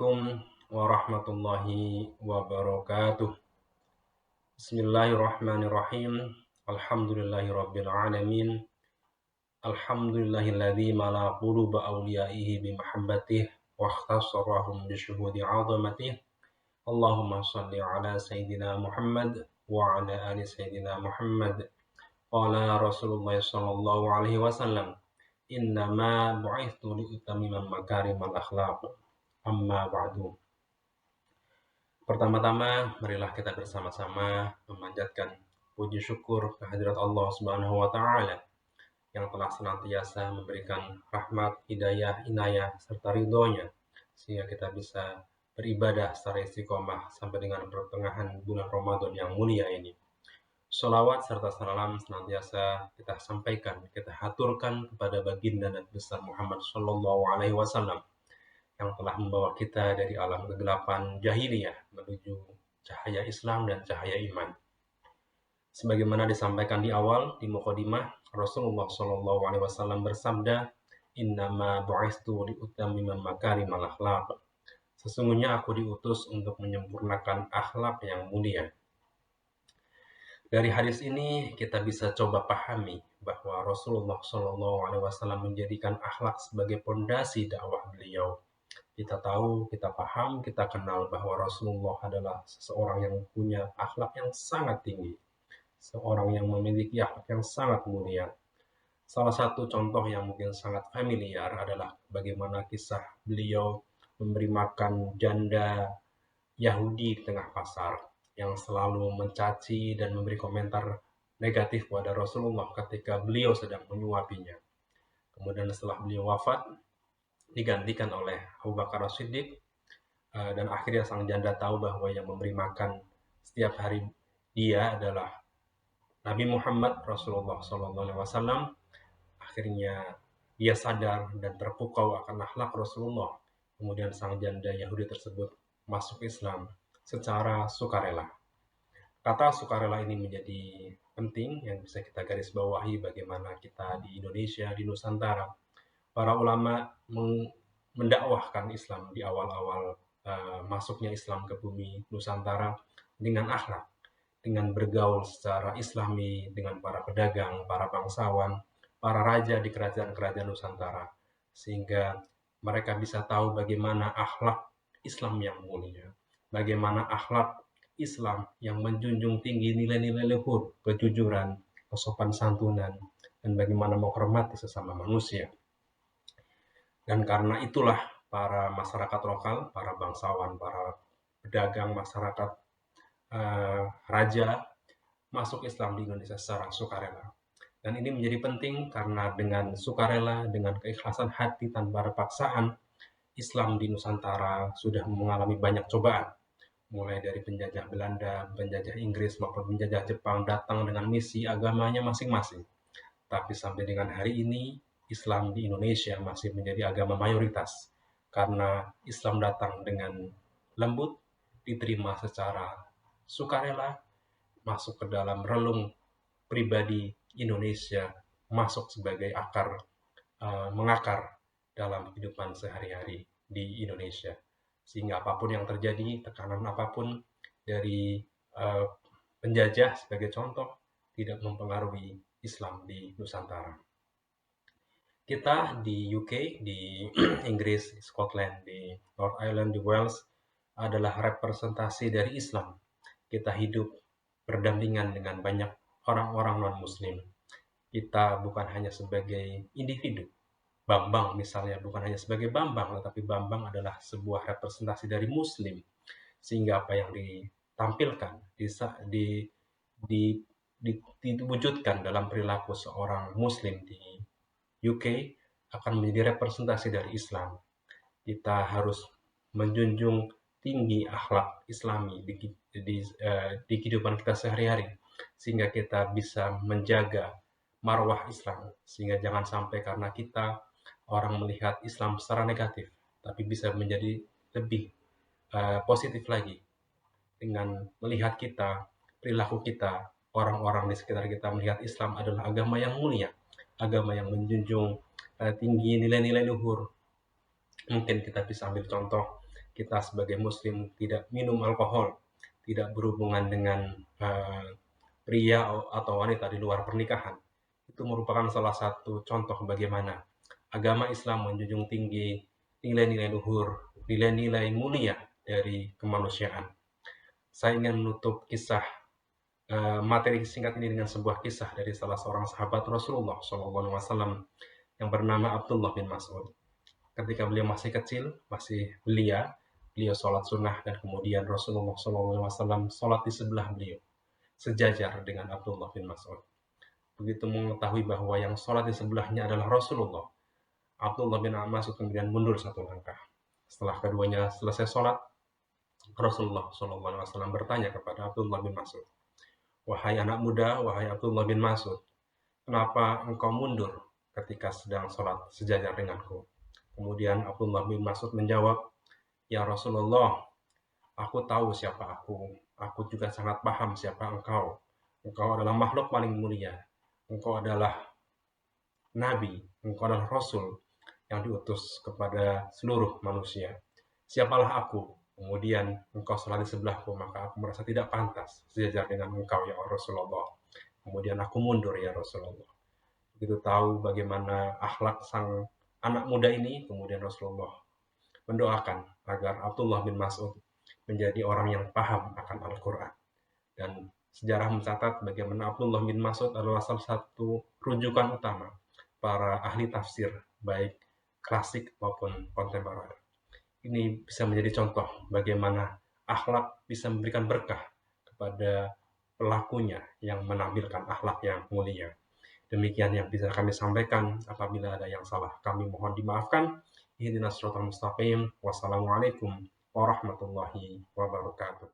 Assalamualaikum warahmatullahi wabarakatuh. Bismillahirrahmanirrahim. Alhamdulillahirabbil alamin. Alhamdulillahilladzi mala quluba awliyaihi bimahabbatih wa ikhtasarahum bisyuhudi 'azamatih. Allahumma shalli ala sayyidina Muhammad wa ala ali sayyidina Muhammad. Qala Rasulullah sallallahu alaihi wasallam, "Innama bu'ithtu liutammima makarimal akhlaq." Amma ba'du. Pertama-tama, marilah kita bersama-sama memanjatkan puji syukur kehadirat Allah Subhanahu wa taala yang telah senantiasa memberikan rahmat, hidayah, inayah serta ridhonya sehingga kita bisa beribadah secara istiqomah sampai dengan pertengahan bulan Ramadan yang mulia ini. Sholawat serta salam senantiasa kita sampaikan, kita haturkan kepada baginda Nabi besar Muhammad Shallallahu Alaihi Wasallam yang telah membawa kita dari alam kegelapan jahiliyah menuju cahaya Islam dan cahaya iman. Sebagaimana disampaikan di awal di mukadimah, Rasulullah Shallallahu Alaihi Wasallam bersabda, "Innama bu'ithtu liutammima makarimal akhlaq." Sesungguhnya aku diutus untuk menyempurnakan akhlak yang mulia. Dari hadis ini kita bisa coba pahami bahwa Rasulullah Shallallahu Alaihi Wasallam menjadikan akhlak sebagai pondasi dakwah beliau. Kita tahu, kita paham, kita kenal bahwa Rasulullah adalah seseorang yang punya akhlak yang sangat tinggi, seorang yang memiliki akhlak yang sangat mulia. Salah satu contoh yang mungkin sangat familiar adalah bagaimana kisah beliau memberi makan janda Yahudi di tengah pasar yang selalu mencaci dan memberi komentar negatif kepada Rasulullah ketika beliau sedang menyuapinya. Kemudian setelah beliau wafat, digantikan oleh Abu Bakar As-Siddiq, dan akhirnya sang janda tahu bahwa yang memberi makan setiap hari dia adalah Nabi Muhammad Rasulullah SAW. Akhirnya dia sadar dan terpukau akan akhlak Rasulullah. Kemudian sang janda Yahudi tersebut masuk Islam secara sukarela. Kata sukarela ini menjadi penting yang bisa kita garis bawahi bagaimana kita di Indonesia, di Nusantara, para ulama mendakwahkan Islam di awal-awal masuknya Islam ke bumi Nusantara dengan akhlak, dengan bergaul secara islami dengan para pedagang, para bangsawan, para raja di kerajaan-kerajaan Nusantara, sehingga mereka bisa tahu bagaimana akhlak Islam yang mulia, bagaimana akhlak Islam yang menjunjung tinggi nilai-nilai luhur, kejujuran, kesopan santunan, dan bagaimana menghormati sesama manusia. Dan karena itulah para masyarakat lokal, para bangsawan, para pedagang, masyarakat raja masuk Islam di Indonesia secara sukarela. Dan ini menjadi penting karena dengan sukarela, dengan keikhlasan hati tanpa ada paksaan, Islam di Nusantara sudah mengalami banyak cobaan. Mulai dari penjajah Belanda, penjajah Inggris maupun penjajah Jepang datang dengan misi agamanya masing-masing. Tapi sampai dengan hari ini, Islam di Indonesia masih menjadi agama mayoritas. Karena Islam datang dengan lembut, diterima secara sukarela, masuk ke dalam relung pribadi Indonesia, masuk sebagai akar, mengakar dalam kehidupan sehari-hari di Indonesia. Sehingga apapun yang terjadi, tekanan apapun dari penjajah sebagai contoh, tidak mempengaruhi Islam di Nusantara. Kita di UK, di Inggris, di Scotland, di North Island, di Wales adalah representasi dari Islam. Kita hidup berdampingan dengan banyak orang-orang non-Muslim. Kita bukan hanya sebagai individu. Bambang misalnya bukan hanya sebagai Bambang, tetapi Bambang adalah sebuah representasi dari Muslim. Sehingga apa yang ditampilkan, diwujudkan dalam perilaku seorang Muslim di UK akan menjadi representasi dari Islam. Kita harus menjunjung tinggi akhlak Islami di kehidupan kita sehari-hari, sehingga kita bisa menjaga marwah Islam, sehingga jangan sampai karena kita orang melihat Islam secara negatif, tapi bisa menjadi lebih positif lagi dengan melihat kita, perilaku kita, orang-orang di sekitar kita melihat Islam adalah agama yang mulia, agama yang menjunjung tinggi nilai-nilai luhur. Mungkin kita bisa ambil contoh kita sebagai muslim tidak minum alkohol, tidak berhubungan dengan pria atau wanita di luar pernikahan. Itu merupakan salah satu contoh bagaimana agama Islam menjunjung tinggi nilai-nilai luhur, nilai-nilai mulia dari kemanusiaan. Saya ingin menutup kisah materi singkat ini dengan sebuah kisah dari salah seorang sahabat Rasulullah SAW yang bernama Abdullah bin Mas'ud. Ketika beliau masih kecil, masih belia, beliau sholat sunnah dan kemudian Rasulullah SAW sholat di sebelah beliau, sejajar dengan Abdullah bin Mas'ud. Begitu mengetahui bahwa yang sholat di sebelahnya adalah Rasulullah, Abdullah bin Mas'ud kemudian mundur satu langkah. Setelah keduanya selesai sholat, Rasulullah SAW bertanya kepada Abdullah bin Mas'ud, "Wahai anak muda, wahai Abdullah bin Mas'ud, kenapa engkau mundur ketika sedang sholat sejajar denganku?" Kemudian Abdullah bin Mas'ud menjawab, "Ya Rasulullah, aku tahu siapa aku. Aku juga sangat paham siapa engkau. Engkau adalah makhluk paling mulia. Engkau adalah Nabi, engkau adalah Rasul yang diutus kepada seluruh manusia. Siapalah aku? Kemudian engkau sholat di sebelahku, maka aku merasa tidak pantas sejajar dengan engkau ya Rasulullah. Kemudian aku mundur ya Rasulullah." Begitu tahu bagaimana akhlak sang anak muda ini, kemudian Rasulullah mendoakan agar Abdullah bin Mas'ud menjadi orang yang paham akan Al-Quran. Dan sejarah mencatat bagaimana Abdullah bin Mas'ud adalah salah satu rujukan utama para ahli tafsir, baik klasik maupun kontemporer. Ini bisa menjadi contoh bagaimana akhlak bisa memberikan berkah kepada pelakunya yang menampilkan akhlak yang mulia. Demikian yang bisa kami sampaikan. Apabila ada yang salah, kami mohon dimaafkan. Ihdinas siratal mustaqim. Wassalamualaikum warahmatullahi wabarakatuh.